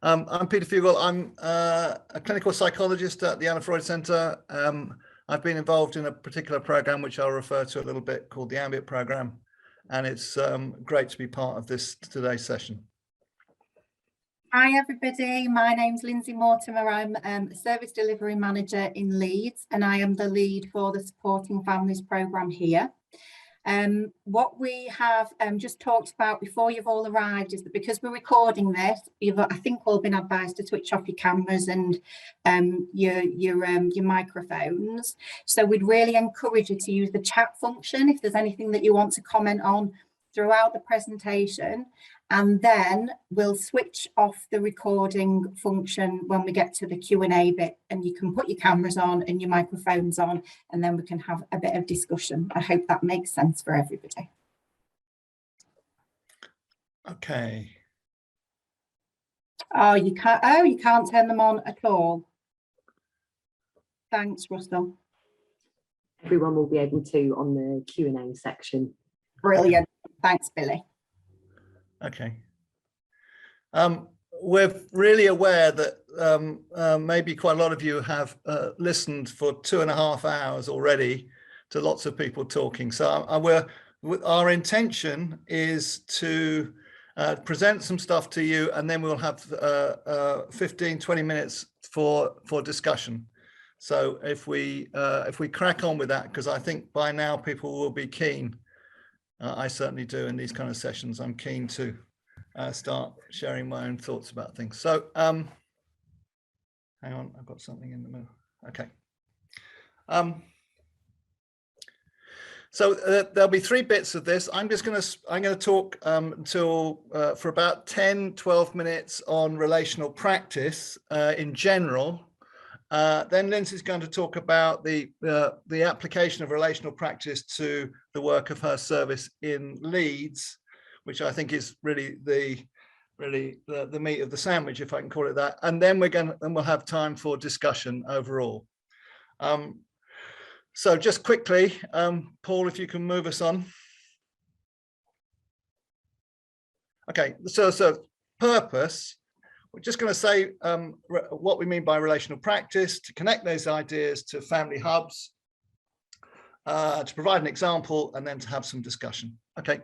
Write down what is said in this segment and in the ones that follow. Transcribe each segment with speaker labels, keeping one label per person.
Speaker 1: I'm Peter Fuggle. I'm a clinical psychologist at the Anna Freud Centre. I've been involved in a particular program, which I'll refer to a little bit, called the Ambient program. And it's great to be part of this today's session.
Speaker 2: Hi everybody, my name's Lyndsey Mortimer. I'm a service delivery manager in Leeds, and I am the lead for the Supporting Families programme here. What we have just talked about before you've all arrived is that because we're recording this, you've, I think, all been advised to switch off your cameras and your microphones. So we'd really encourage you to use the chat function if there's anything that you want to comment on throughout the presentation, and then we'll switch off the recording function when we get to the Q&A bit, and you can put your cameras on and your microphones on, and then we can have a bit of discussion. I hope that makes sense for everybody.
Speaker 1: Okay.
Speaker 2: Oh, you can't turn them on at all. Thanks, Russell.
Speaker 3: Everyone will be able to on the Q&A section.
Speaker 2: Brilliant. Thanks, Billy.
Speaker 1: Okay. We're really aware that maybe quite a lot of you have listened for 2.5 hours already to lots of people talking. So our intention is to present some stuff to you, and then we'll have 15-20 minutes for discussion. So if we crack on with that, because I think by now people will be keen. I certainly do in these kind of sessions. I'm keen to start sharing my own thoughts about things. So hang on, I've got something in the middle. Okay. So there'll be 3 bits of this. I'm going to talk for about 10-12 minutes on relational practice in general. Then Lindsay's going to talk about the application of relational practice to the work of her service in Leeds, which I think is really the meat of the sandwich, if I can call it that. And then we'll have time for discussion overall. So just quickly, Paul, if you can move us on. Okay, so purpose. We're just going to say what we mean by relational practice, to connect those ideas to family hubs, to provide an example, and then to have some discussion. Okay.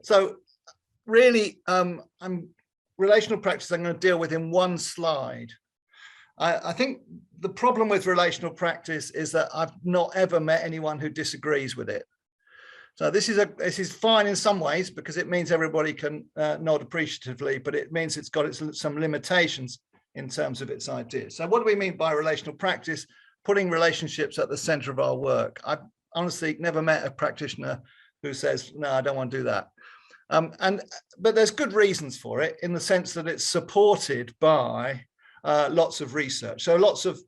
Speaker 1: So really, relational practice I'm going to deal with in one slide. I think the problem with relational practice is that I've not ever met anyone who disagrees with it. So this is fine in some ways, because it means everybody can nod appreciatively, but it means it's got some limitations in terms of its ideas. So what do we mean by relational practice? Putting relationships at the center of our work. I've honestly never met a practitioner who says, no, I don't want to do that. But there's good reasons for it, in the sense that it's supported by lots of research. So lots of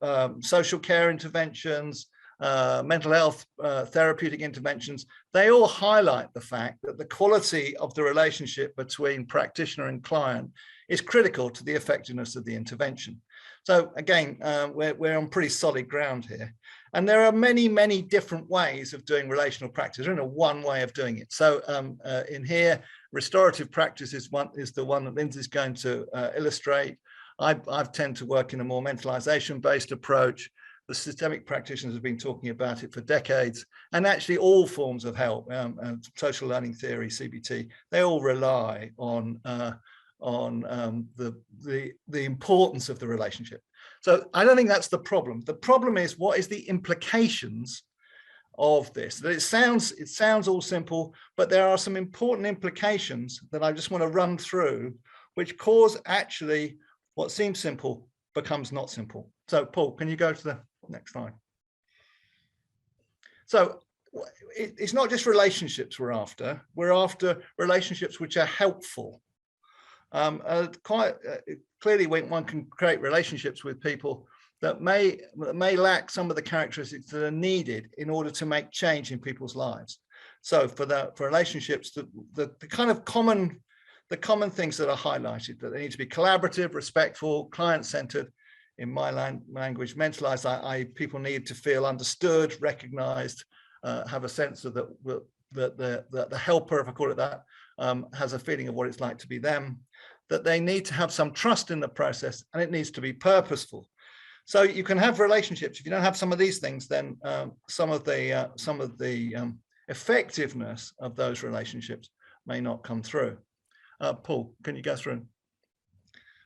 Speaker 1: social care interventions, mental health, therapeutic interventions, they all highlight the fact that the quality of the relationship between practitioner and client is critical to the effectiveness of the intervention. So again, we're on pretty solid ground here. And there are many, many different ways of doing relational practice. There isn't one way of doing it. So in here, restorative practice is the one that Lindsay's going to illustrate. I tend to work in a more mentalization-based approach. The systemic practitioners have been talking about it for decades, and actually all forms of help, social learning theory, CBT, they all rely on the importance of the relationship. So I don't think that's the problem. The problem is, what is the implications of this? That it sounds all simple, but there are some important implications that I just want to run through, which cause actually what seems simple becomes not simple. So Paul, can you go to the next slide? So it's not just relationships we're after relationships which are helpful. Quite clearly, one can create relationships with people that may lack some of the characteristics that are needed in order to make change in people's lives. So for relationships, the kind of common things that are highlighted, that they need to be collaborative, respectful, client-centered. In my language, mentalized, people need to feel understood, recognized, have a sense of that the helper, if I call it that, has a feeling of what it's like to be them. that they need to have some trust in the process, and it needs to be purposeful. So you can have relationships. If you don't have some of these things, then some of the effectiveness of those relationships may not come through. Paul, can you go through?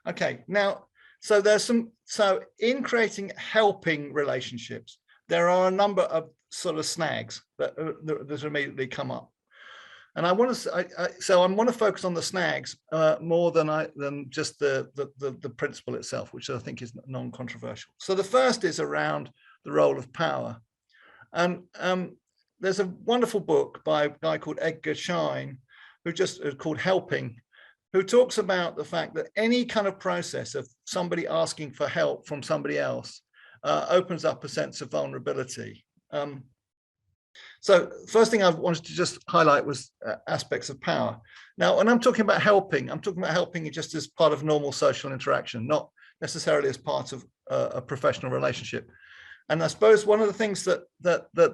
Speaker 1: Okay, now, so in creating helping relationships, there are a number of sort of snags that immediately come up. And I want to focus on the snags more than just the principle itself, which I think is non-controversial. So the first is around the role of power. And there's a wonderful book by a guy called Edgar Schein, called Helping, who talks about the fact that any kind of process of somebody asking for help from somebody else opens up a sense of vulnerability. So first thing I wanted to just highlight was aspects of power. Now, when I'm talking about helping, I'm talking about helping just as part of normal social interaction, not necessarily as part of a professional relationship. And I suppose one of the things that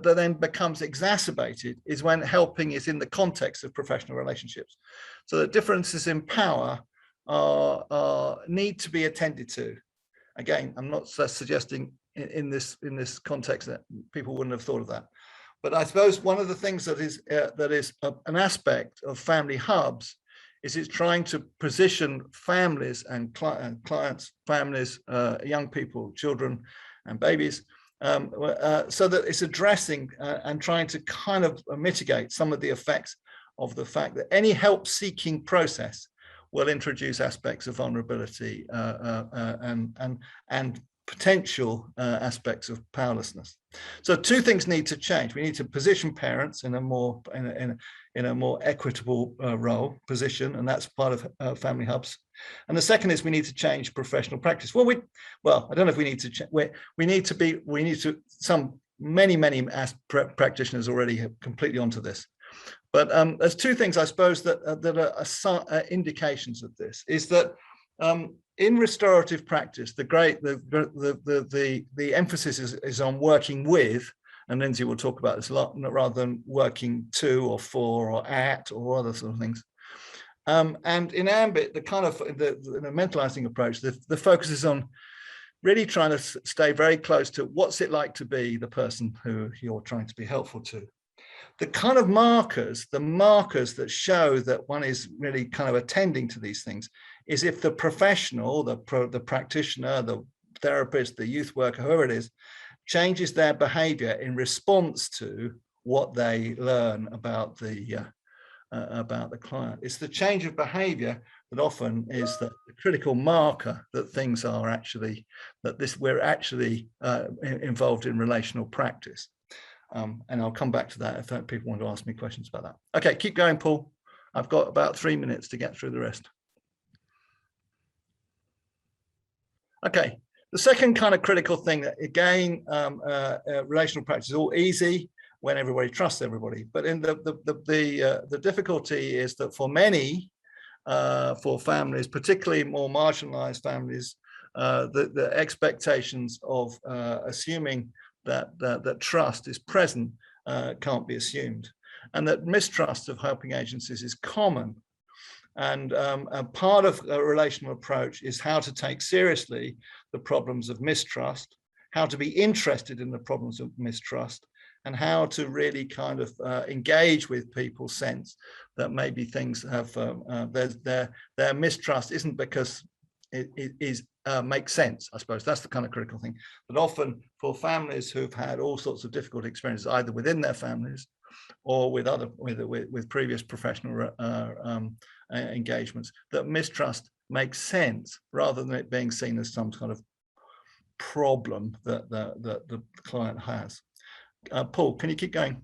Speaker 1: then becomes exacerbated is when helping is in the context of professional relationships. So the differences in power need to be attended to. Again, I'm not suggesting in this context that people wouldn't have thought of that. But I suppose one of the things that is an aspect of family hubs is it's trying to position families and clients, families, young people, children and babies, so that it's addressing and trying to kind of mitigate some of the effects of the fact that any help-seeking process will introduce aspects of vulnerability and potential aspects of powerlessness. So two things need to change. We need to position parents in a more equitable position, and that's part of family hubs. And the second is we need to change professional practice. Well, I don't know if we need to. Many practitioners already have completely onto this. But there's two things I suppose that are indications of this. Is that in restorative practice, the emphasis is on working with, and Lindsay will talk about this a lot, rather than working to or for or at or other sort of things. And in ambit, the kind of the mentalizing approach, the focus is on really trying to stay very close to what's it like to be the person who you're trying to be helpful to. The kind of markers that show that one is really kind of attending to these things is if the professional, the practitioner, the therapist, the youth worker, whoever it is, changes their behavior in response to what they learn about the client. It's the change of behavior that often is the critical marker that things are actually, we're actually involved in relational practice. And I'll come back to that if people want to ask me questions about that. Okay, keep going, Paul. I've got about 3 minutes to get through the rest. Okay, the second kind of critical thing that, again, relational practice is all easy when everybody trusts everybody. But in the difficulty is that for many, for families, particularly more marginalized families, the expectations of assuming that trust is present can't be assumed, and that mistrust of helping agencies is common. And a part of a relational approach is how to take seriously the problems of mistrust, how to be interested in the problems of mistrust, and how to really kind of engage with people's sense that maybe things have their mistrust isn't because it makes sense. I suppose that's the kind of critical thing. But often for families who've had all sorts of difficult experiences, either within their families or with previous professional engagements, that mistrust makes sense rather than it being seen as some kind of problem that the client has. Paul, can you keep going?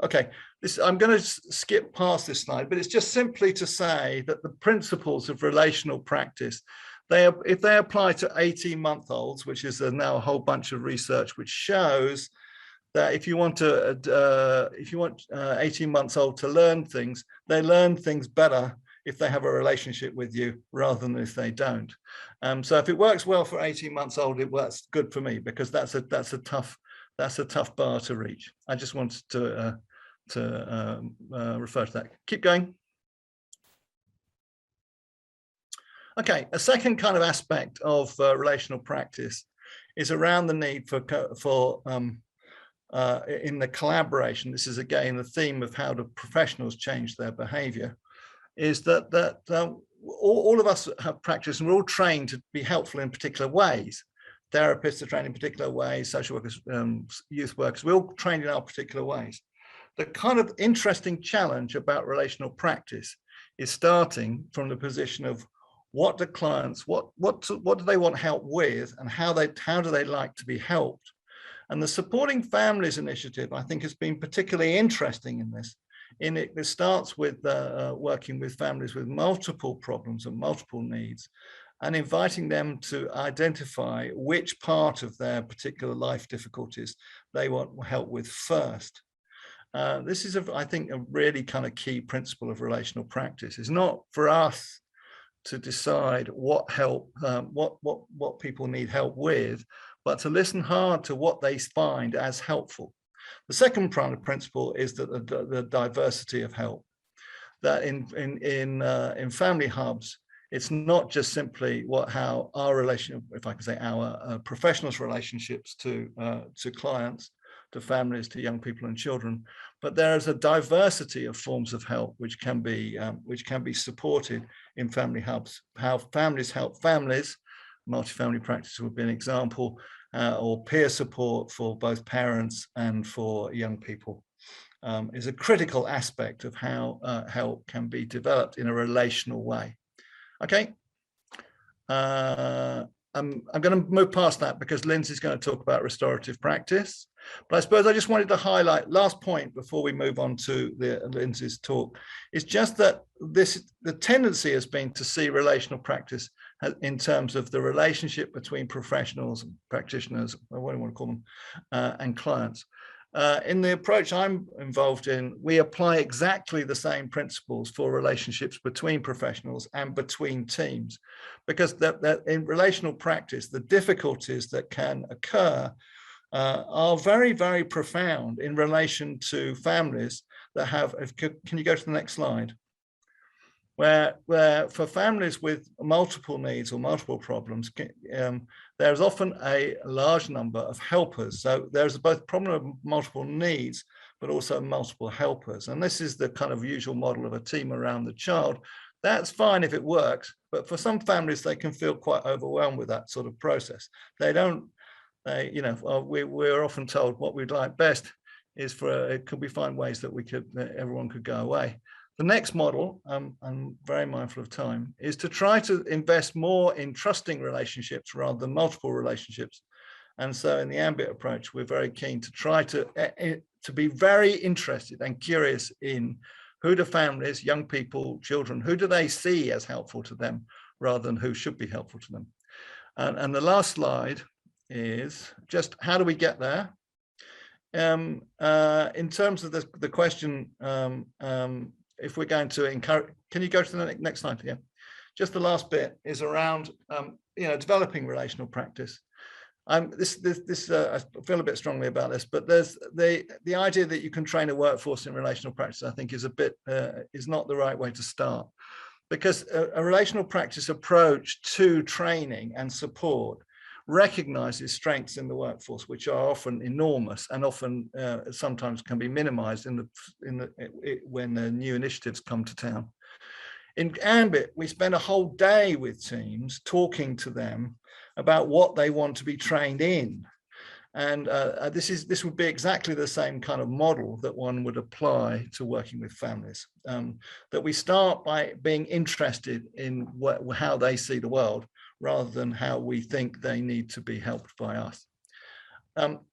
Speaker 1: Okay, I'm going to skip past this slide, but it's just simply to say that the principles of relational practice, if they apply to 18-month-olds, which is now a whole bunch of research which shows that if you want 18-months-old to learn things, they learn things better if they have a relationship with you rather than if they don't. So if it works well for 18-months-old, it works good for me, because that's a tough bar to reach. I just wanted to refer to that. Keep going. Okay, a second kind of aspect of relational practice is around the need for in the collaboration. This is again the theme of how do professionals change their behaviour. Is that all of us have practice, and we're all trained to be helpful in particular ways. Therapists are trained in particular ways, social workers, youth workers, we're all trained in our particular ways. The kind of interesting challenge about relational practice is starting from the position of what do clients, what do they want help with, and how do they like to be helped? And the Supporting Families initiative, I think, has been particularly interesting in this. It starts with working with families with multiple problems and multiple needs, and inviting them to identify which part of their particular life difficulties they want help with first. This is, I think, a really kind of key principle of relational practice. It's not for us to decide what help, what people need help with, but to listen hard to what they find as helpful. The second prime principle is that the diversity of help. That in family hubs, it's not just simply how our relationship, if I can say, our professionals' relationships to clients, to families, to young people and children, but there is a diversity of forms of help which can be supported in family hubs. How families help families, multifamily practice would be an example, or peer support for both parents and for young people, is a critical aspect of how help can be developed in a relational way. Okay, I'm going to move past that because Lindsay's going to talk about restorative practice. But I suppose I just wanted to highlight, last point before we move on to Lindsay's talk, is just that the tendency has been to see relational practice in terms of the relationship between professionals, practitioners, or what do you want to call them, and clients. In the approach I'm involved in, we apply exactly the same principles for relationships between professionals and between teams, because that in relational practice, the difficulties that can occur are very, very profound in relation to families that have, can you go to the next slide? Where for families with multiple needs or multiple problems, there's often a large number of helpers. So there's both problem of multiple needs, but also multiple helpers. And this is the kind of usual model of a team around the child. That's fine if it works, but for some families, they can feel quite overwhelmed with that sort of process. We're often told what we'd like best is could we find ways that everyone could go away. The next model, I'm very mindful of time, is to try to invest more in trusting relationships rather than multiple relationships. And so in the ambit approach, we're very keen to try to be very interested and curious in who do families, young people, children, who do they see as helpful to them rather than who should be helpful to them. And the last slide is just how do we get there? In terms of the question, if we're going to encourage, can you go to the next slide? Yeah, just the last bit is around developing relational practice. I feel a bit strongly about this, but there's the idea that you can train a workforce in relational practice, I think, is not the right way to start, because a relational practice approach to training and support recognizes strengths in the workforce, which are often enormous and often sometimes can be minimized when the new initiatives come to town. In ambit, we spend a whole day with teams talking to them about what they want to be trained in. And this would be exactly the same kind of model that one would apply to working with families. That we start by being interested in how they see the world, rather than how we think they need to be helped by us.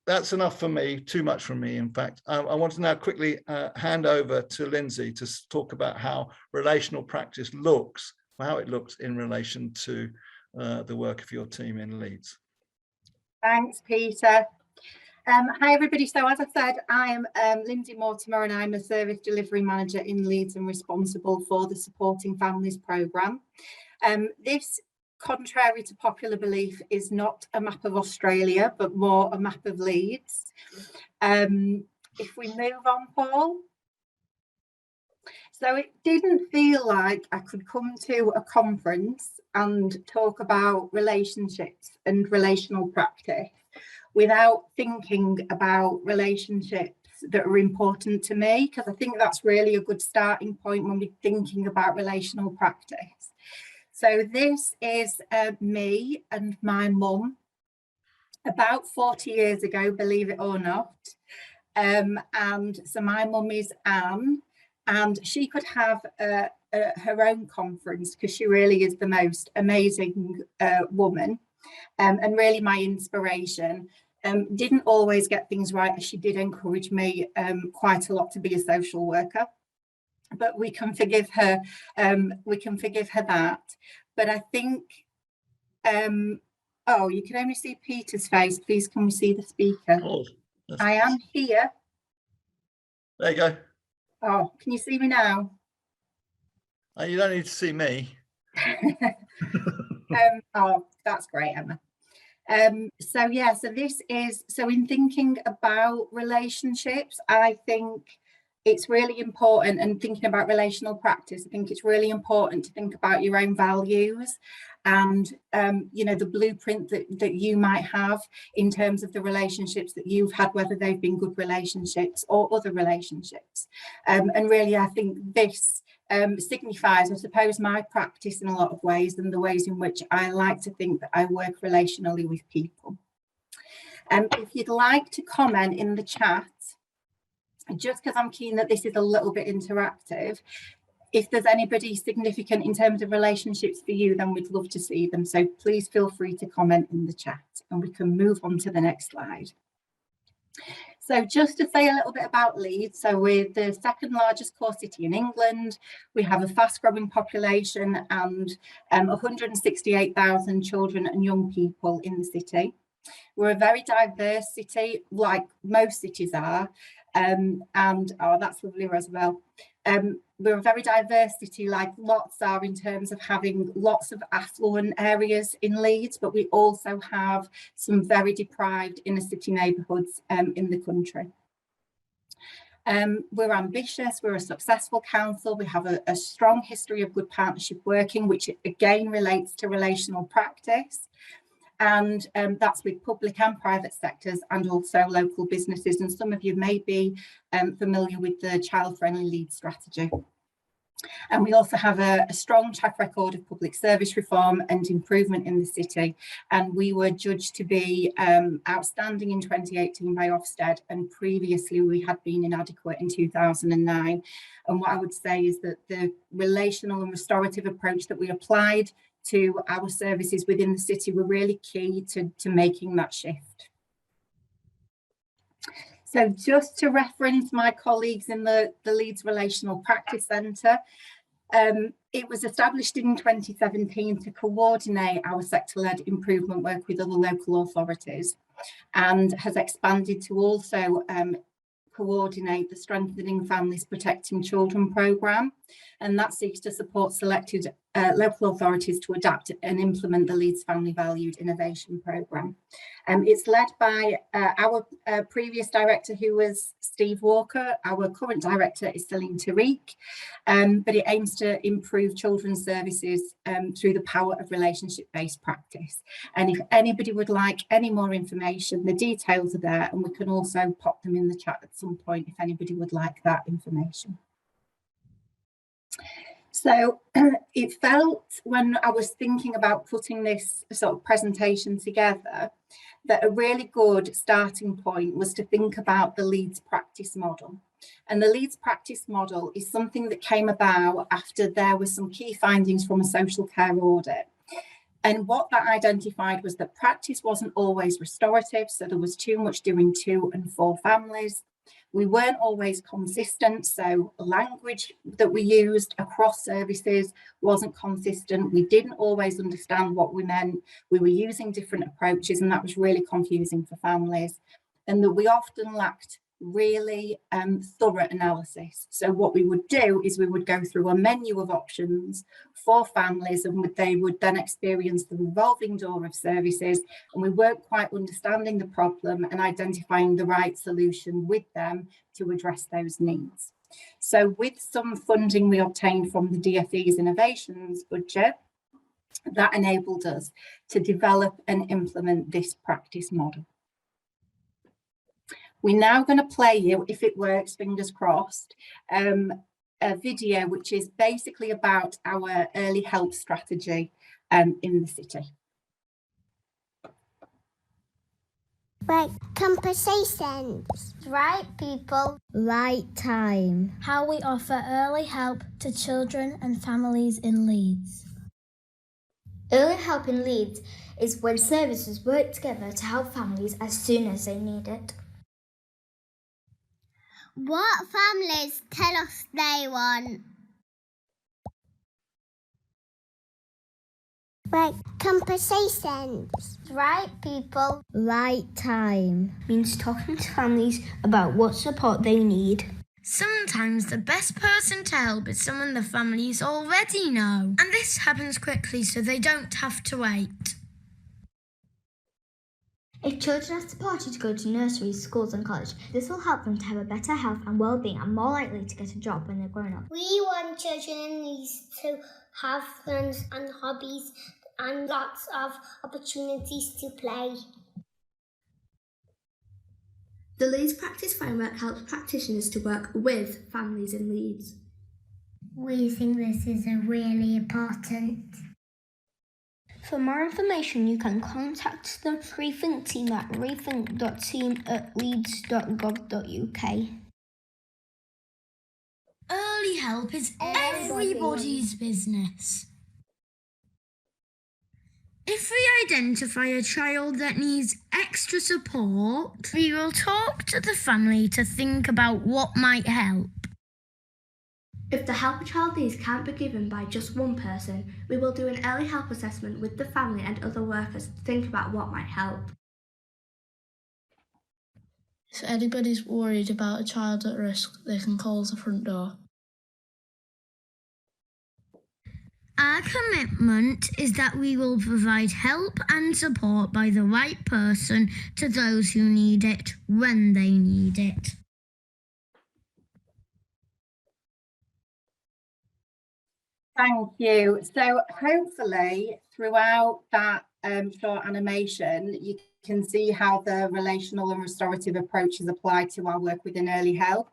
Speaker 1: That's enough for me, too much from me, in fact. I want to now quickly hand over to Lindsay to talk about how relational practice looks, how it looks in relation to the work of your team in Leeds.
Speaker 2: Thanks, Peter. Hi, everybody. So as I said, I am Lyndsey Mortimer, and I'm a service delivery manager in Leeds and responsible for the Supporting Families programme. This, contrary to popular belief, is not a map of Australia, but more a map of Leeds. If we move on, Paul. So it didn't feel like I could come to a conference and talk about relationships and relational practice without thinking about relationships that are important to me, because I think that's really a good starting point when we're thinking about relational practice. So this is me and my mum about 40 years ago, believe it or not. And so my mum is Anne, and she could have her own conference because she really is the most amazing woman, and really my inspiration. Didn't always get things right, as she did encourage me quite a lot to be a social worker, but we can forgive her. We can forgive her that. But I think, oh, you can only see Peter's face. Please, can we see the speaker?
Speaker 1: Oh,
Speaker 2: I am here.
Speaker 1: there you go.
Speaker 2: Oh, can you see me now?
Speaker 1: You don't need to see me.
Speaker 2: Oh, that's great, Emma. So yeah, so this is, so in thinking about relationships, I think it's really important, and thinking about relational practice, I think it's really important to think about your own values and you know, the blueprint that you might have in terms of the relationships that you've had, whether they've been good relationships or other relationships. And really, I think this signifies, I suppose, my practice in a lot of ways, and the ways in which I like to think that I work relationally with people. If you'd like to comment in the chat, just because I'm keen that this is a little bit interactive, if there's anybody significant in terms of relationships for you, then we'd love to see them. So please feel free to comment in the chat, and we can move on to the next slide. So just to say a little bit about Leeds, so we're the second largest core city in England. We have a fast growing population and 168,000 children and young people in the city. We're a very diverse city, like most cities are, and oh, that's lovely, Rosabelle. We're a very diverse city, like lots are, in terms of having lots of affluent areas in Leeds, but we also have some very deprived inner city neighbourhoods in the country. We're ambitious, we're a successful council, we have a strong history of good partnership working, which again relates to relational practice. And that's with public and private sectors, and also local businesses. And some of you may be familiar with the child-friendly Leeds strategy. And we also have a strong track record of public service reform and improvement in the city. And we were judged to be outstanding in 2018 by Ofsted, and previously we had been inadequate in 2009. And what I would say is that the relational and restorative approach that we applied to our services within the city were really key to making that shift. So just to reference my colleagues in the Leeds Relational Practice Centre, it was established in 2017 to coordinate our sector-led improvement work with other local authorities, and has expanded to also coordinate the Strengthening Families Protecting Children programme, and that seeks to support selected local authorities to adapt and implement the Leeds Family Valued Innovation Programme. It's led by our previous director, who was Steve Walker. Our current director is Celine Tariq, but it aims to improve children's services through the power of relationship-based practice. And if anybody would like any more information, the details are there, and we can also pop them in the chat at some point if anybody would like that information. So it felt, when I was thinking about putting this sort of presentation together, that a really good starting point was to think about the Leeds practice model. And the Leeds practice model is something that came about after there were some key findings from a social care audit. And what that identified was that practice wasn't always restorative, so there was too much doing 2 and 4 families. We weren't always consistent, so language that we used across services wasn't consistent. We didn't always understand what we meant. We were using different approaches, and that was really confusing for families. And that we often lacked really thorough analysis. So what we would do is we would go through a menu of options for families, and they would then experience the revolving door of services, and we weren't quite understanding the problem and identifying the right solution with them to address those needs. So with some funding we obtained from the DfE's innovations budget, that enabled us to develop and implement this practice model. We're now going to play you, if it works, fingers crossed, a video which is basically about our early help strategy in the city.
Speaker 4: Right conversations. Right people. Right time.
Speaker 5: How we offer early help to children and families in Leeds.
Speaker 4: Early help in Leeds is when services work together to help families as soon as they need it. What families tell us they want. Right conversations. Right people. Right time.
Speaker 5: Means talking to families about what support they need. Sometimes the best person to help is someone the families already know. And this happens quickly so they don't have to wait.
Speaker 4: If children are supported to go to nurseries, schools and college, this will help them to have a better health and well-being and more likely to get a job when they're grown up. We want children in Leeds to have friends and hobbies and lots of opportunities to play.
Speaker 6: The Leeds Practice Framework helps practitioners to work with families in Leeds.
Speaker 4: We think this is really important.
Speaker 5: For more information, you can contact the Rethink team at rethink.team@leeds.gov.uk. Early help is everybody's business. If we identify a child that needs extra support, we will talk to the family to think about what might help.
Speaker 6: If the help a child needs can't be given by just one person, we will do an early help assessment with the family and other workers to think about what might help.
Speaker 7: If anybody's worried about a child at risk, they can call the front door.
Speaker 5: Our commitment is that we will provide help and support by the right person to those who need it when they need it.
Speaker 2: Thank you. So hopefully throughout that short animation, you can see how the relational and restorative approaches apply to our work within early help.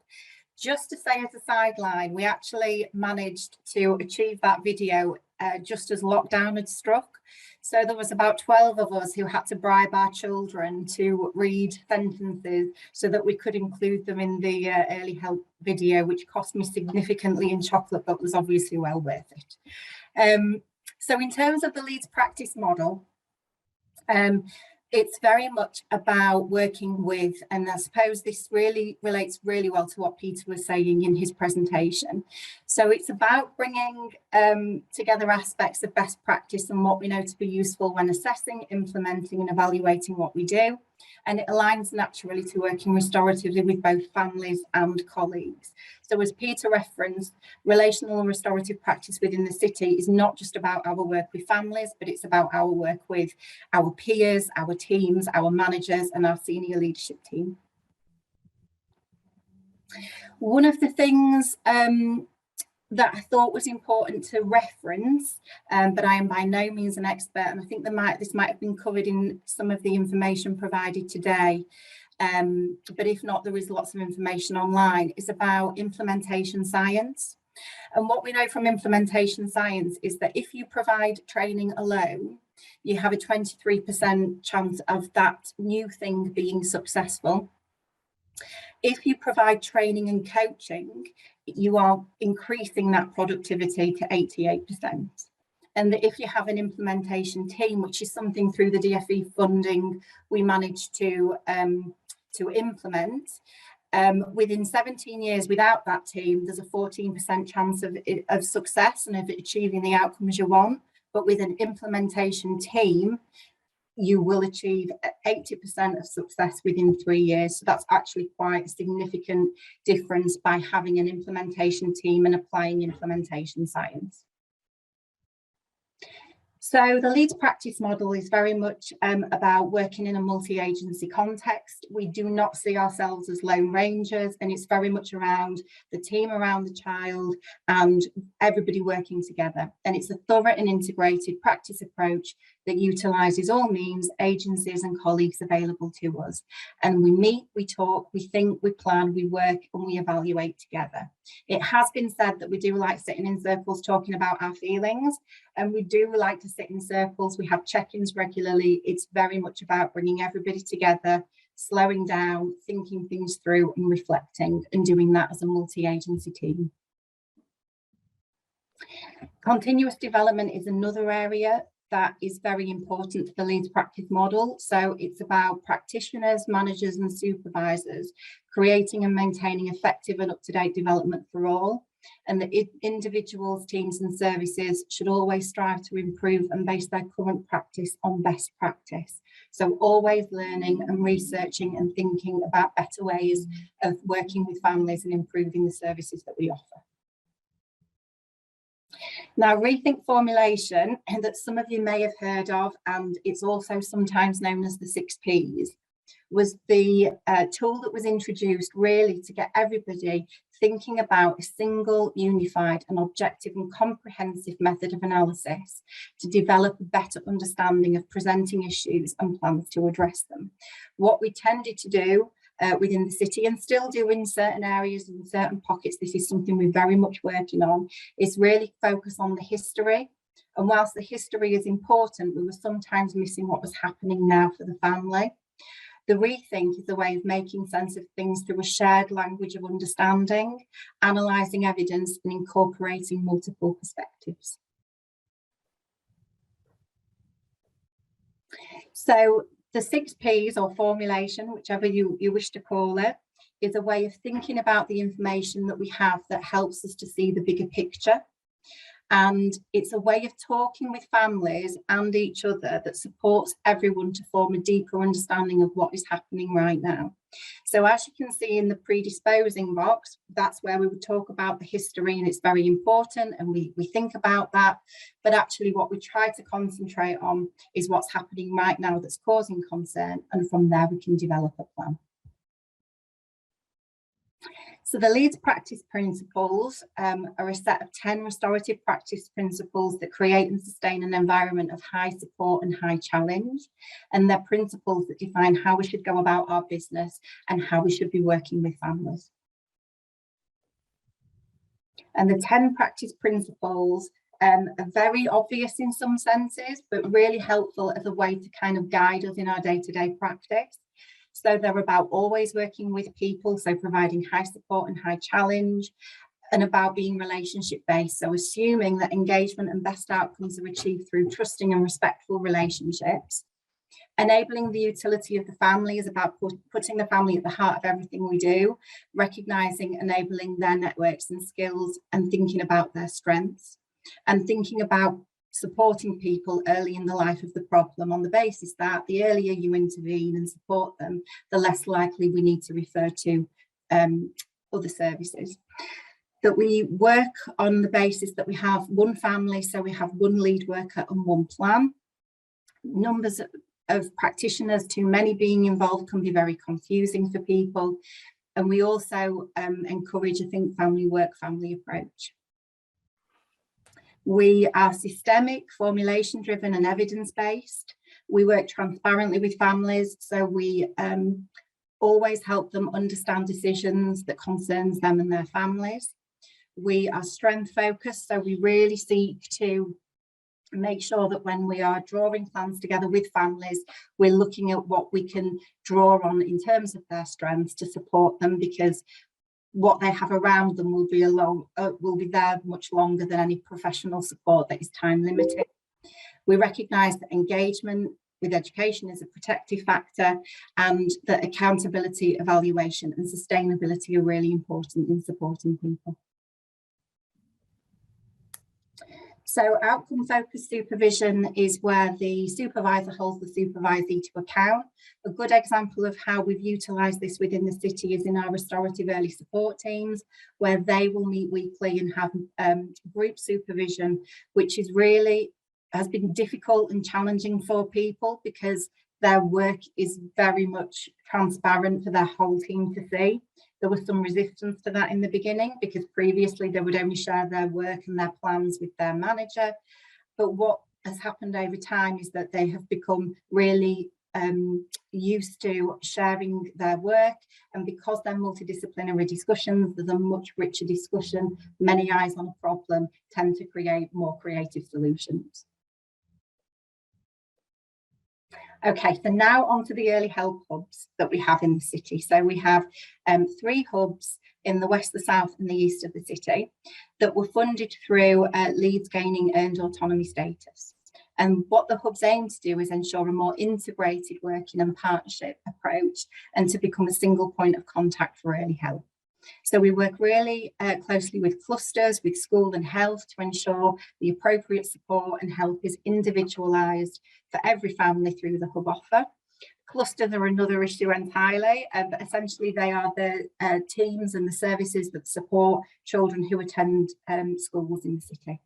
Speaker 2: Just to say as a sideline, we actually managed to achieve that video just as lockdown had struck. So there was about 12 of us who had to bribe our children to read sentences so that we could include them in the early help video, which cost me significantly in chocolate, but was obviously well worth it. So in terms of the Leeds practice model, it's very much about working with, and I suppose this really relates really well to what Peter was saying in his presentation. So it's about bringing together aspects of best practice and what we know to be useful when assessing, implementing and evaluating what we do. And it aligns naturally to working restoratively with both families and colleagues. So as Peter referenced, relational and restorative practice within the city is not just about our work with families, but it's about our work with our peers, our teams, our managers and our senior leadership team. One of the things that I thought was important to reference, but I am by no means an expert, and I think this might have been covered in some of the information provided today, but if not, there is lots of information online, is about implementation science. And what we know from implementation science is that if you provide training alone, you have a 23% chance of that new thing being successful. If you provide training and coaching, you are increasing that productivity to 88%. And that if you have an implementation team, which is something through the DfE funding we managed to implement, within 17 years without that team, there's a 14% chance of success and of achieving the outcomes you want. But with an implementation team, you will achieve 80% of success within 3 years. So that's actually quite a significant difference by having an implementation team and applying implementation science. So the Leeds practice model is very much about working in a multi-agency context. We do not see ourselves as lone rangers, and it's very much around the team around the child and everybody working together. And it's a thorough and integrated practice approach that utilises all means, agencies and colleagues available to us. And we meet, we talk, we think, we plan, we work and we evaluate together. It has been said that we do like sitting in circles talking about our feelings, and we do like to sit in circles. We have check-ins regularly. It's very much about bringing everybody together, slowing down, thinking things through and reflecting, and doing that as a multi-agency team. Continuous development is another area that is very important to the Leeds practice model. So it's about practitioners, managers and supervisors creating and maintaining effective and up-to-date development for all. And that individuals, teams and services should always strive to improve and base their current practice on best practice. So always learning and researching and thinking about better ways of working with families and improving the services that we offer. Now, Rethink formulation, that some of you may have heard of, and it's also sometimes known as the 6 Ps, was the tool that was introduced really to get everybody thinking about a single, unified and objective and comprehensive method of analysis to develop a better understanding of presenting issues and plans to address them. What we tended to do within the city, and still do in certain areas and certain pockets, this is something we're very much working on, is really focus on the history. And whilst the history is important, we were sometimes missing what was happening now for the family. The Rethink is a way of making sense of things through a shared language of understanding, analysing evidence and incorporating multiple perspectives. So the 6 Ps, or formulation, whichever you wish to call it, is a way of thinking about the information that we have that helps us to see the bigger picture. And it's a way of talking with families and each other that supports everyone to form a deeper understanding of what is happening right now. So as you can see in the predisposing box, that's where we would talk about the history, and it's very important and we think about that. But actually what we try to concentrate on is what's happening right now that's causing concern, and from there we can develop a plan. So the Leeds practice principles are a set of 10 restorative practice principles that create and sustain an environment of high support and high challenge. And they're principles that define how we should go about our business and how we should be working with families. And the 10 practice principles are very obvious in some senses, but really helpful as a way to kind of guide us in our day-to-day practice. So they're about always working with people, so providing high support and high challenge, and about being relationship based, so assuming that engagement and best outcomes are achieved through trusting and respectful relationships. Enabling the utility of the family is about putting the family at the heart of everything we do, recognising, enabling their networks and skills and thinking about their strengths, and thinking about supporting people early in the life of the problem on the basis that the earlier you intervene and support them, the less likely we need to refer to other services. That we work on the basis that we have one family, so we have one lead worker and one plan. Numbers of practitioners, too many being involved, can be very confusing for people. And we also encourage a think family, work family approach. We are systemic, formulation driven and evidence based. We work transparently with families, so we always help them understand decisions that concerns them and their families. We are strength focused, so we really seek to make sure that when we are drawing plans together with families, we're looking at what we can draw on in terms of their strengths to support them, because what they have around them will be there much longer than any professional support that is time limited. We recognise that engagement with education is a protective factor, and that accountability, evaluation and sustainability are really important in supporting people. So outcome focused supervision is where the supervisor holds the supervisee to account. A good example of how we've utilised this within the city is in our restorative early support teams, where they will meet weekly and have group supervision, which is really has been difficult and challenging for people because their work is very much transparent for their whole team to see. There was some resistance to that in the beginning because previously they would only share their work and their plans with their manager. But what has happened over time is that they have become really used to sharing their work, and because they're multidisciplinary discussions, there's a much richer discussion. Many eyes on a problem tend to create more creative solutions. Okay, so now on to the early help hubs that we have in the city. So we have 3 hubs in the west, the south and the east of the city that were funded through Leeds gaining earned autonomy status. And what the hubs aim to do is ensure a more integrated working and partnership approach and to become a single point of contact for early help. So we work really closely with clusters, with school and health to ensure the appropriate support and help is individualised for every family through the hub offer. Clusters are another issue entirely, but essentially they are the teams and the services that support children who attend schools in the city.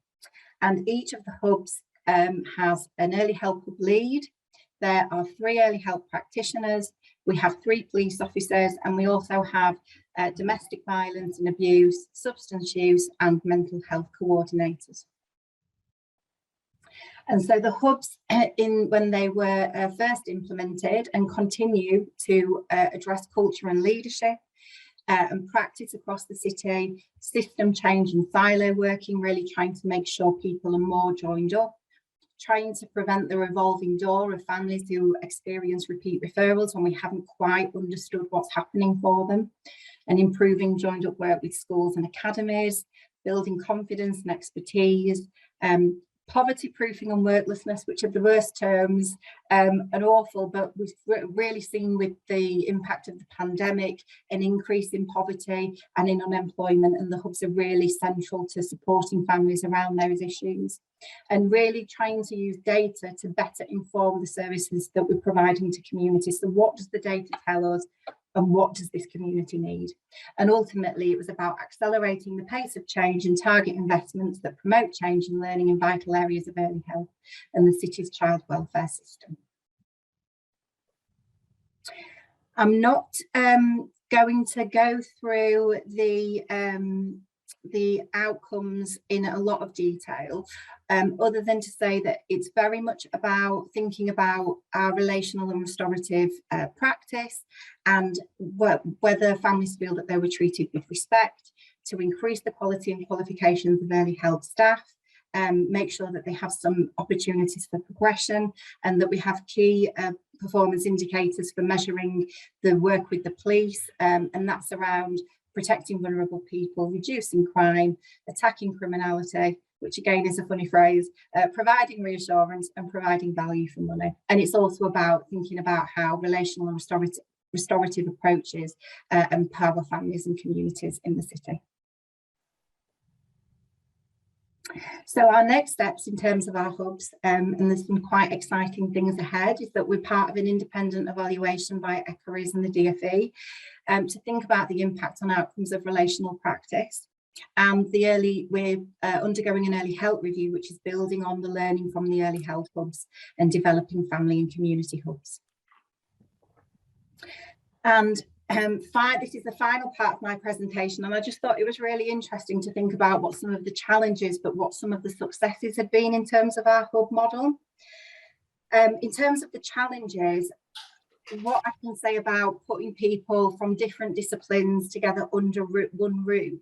Speaker 2: And each of the hubs has an early help hub lead. There are 3 early help practitioners. We have 3 police officers, and we also have domestic violence and abuse, substance use and mental health coordinators. And so the hubs, when they were first implemented and continue to address culture and leadership and practice across the city, system change and silo working, really trying to make sure people are more joined up, trying to prevent the revolving door of families who experience repeat referrals when we haven't quite understood what's happening for them, and improving joined up work with schools and academies, building confidence and expertise, poverty proofing and worklessness, which are the worst terms and awful, but we've really seen with the impact of the pandemic an increase in poverty and in unemployment, and the hubs are really central to supporting families around those issues and really trying to use data to better inform the services that we're providing to communities. So what does the data tell us? And what does this community need? And ultimately, it was about accelerating the pace of change and target investments that promote change and learning in vital areas of early health and the city's child welfare system. I'm not going to go through the outcomes in a lot of detail, other than to say that it's very much about thinking about our relational and restorative practice and whether families feel that they were treated with respect, to increase the quality and qualifications of early health staff, make sure that they have some opportunities for progression, and that we have key performance indicators for measuring the work with the police, and that's around protecting vulnerable people, reducing crime, attacking criminality, which again is a funny phrase, providing reassurance and providing value for money. And it's also about thinking about how relational and restorative approaches empower families and communities in the city. So our next steps in terms of our hubs, and there's some quite exciting things ahead, is that we're part of an independent evaluation by ECHARES and the DfE to think about the impact on outcomes of relational practice. And we're undergoing an early health review, which is building on the learning from the early health hubs and developing family and community hubs. And this is the final part of my presentation, and I just thought it was really interesting to think about what some of the challenges, but what some of the successes had been in terms of our hub model. In terms of the challenges, what I can say about putting people from different disciplines together under one roof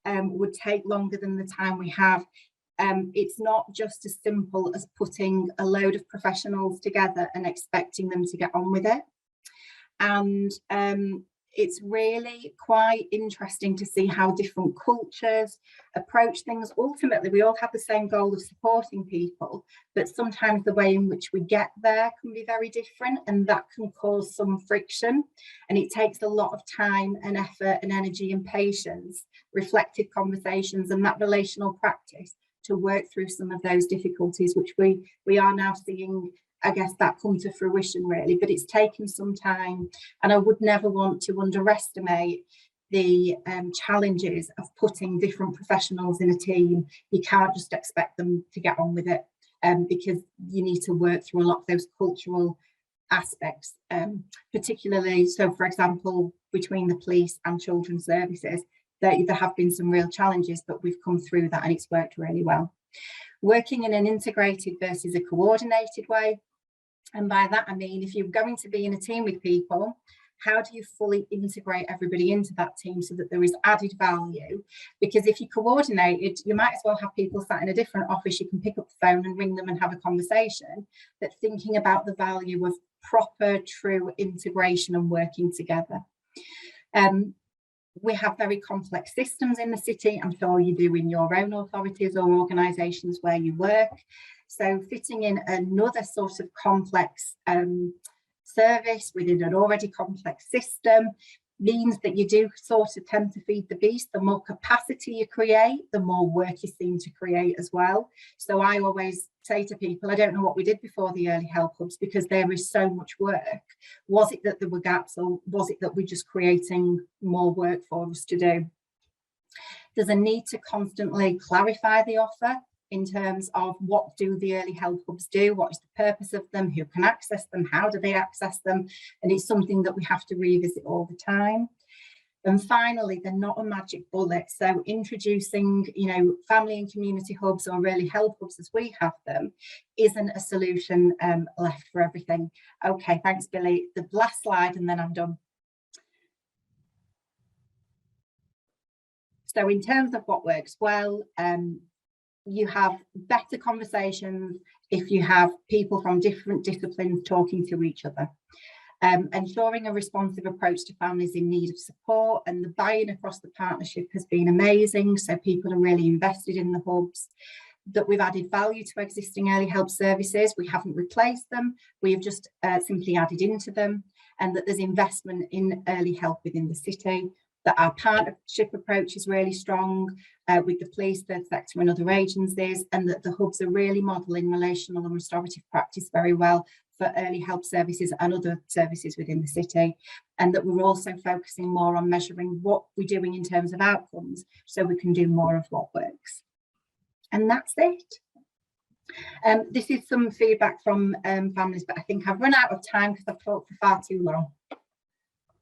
Speaker 2: would take longer than the time we have. It's not just as simple as putting a load of professionals together and expecting them to get on with it. And it's really quite interesting to see how different cultures approach things. Ultimately, we all have the same goal of supporting people, but sometimes the way in which we get there can be very different, and that can cause some friction. And it takes a lot of time and effort and energy and patience, reflective conversations and that relational practice to work through some of those difficulties, which we are now seeing, I guess, that come to fruition really, but it's taken some time, and I would never want to underestimate the challenges of putting different professionals in a team. You can't just expect them to get on with it. because you need to work through a lot of those cultural aspects, particularly, so for example, between the police and children's services, there have been some real challenges, but we've come through that and it's worked really well. Working in an integrated versus a coordinated way. And by that, I mean, if you're going to be in a team with people, how do you fully integrate everybody into that team so that there is added value? Because if you coordinated, you might as well have people sat in a different office. You can pick up the phone and ring them and have a conversation. But thinking about the value of proper, true integration and working together. We have very complex systems in the city. I'm sure you do in your own authorities or organisations where you work. So fitting in another sort of complex service within an already complex system means that you do sort of tend to feed the beast. The more capacity you create, the more work you seem to create as well. So I always say to people, I don't know what we did before the early help hubs because there is so much work. Was it that there were gaps, or was it that we're just creating more work for us to do? There's a need to constantly clarify the offer in terms of what do the early help hubs do, what is the purpose of them, who can access them, how do they access them, and it's something that we have to revisit all the time. And finally, they're not a magic bullet, so introducing, you know, family and community hubs or early help hubs as we have them isn't a solution left for everything. Okay, thanks Billy. The last slide and then I'm done. So in terms of what works well, you have better conversations if you have people from different disciplines talking to each other. Ensuring a responsive approach to families in need of support, and the buy-in across the partnership has been amazing, so people are really invested in the hubs. That we've added value to existing early help services, we haven't replaced them, we've just simply added into them, and that there's investment in early help within the city. That our partnership approach is really strong with the police, third sector and other agencies, and that the hubs are really modelling relational and restorative practice very well for early help services and other services within the city, and that we're also focusing more on measuring what we're doing in terms of outcomes so we can do more of what works. And that's it. This is some feedback from families, but I think I've run out of time because I've talked for far too long.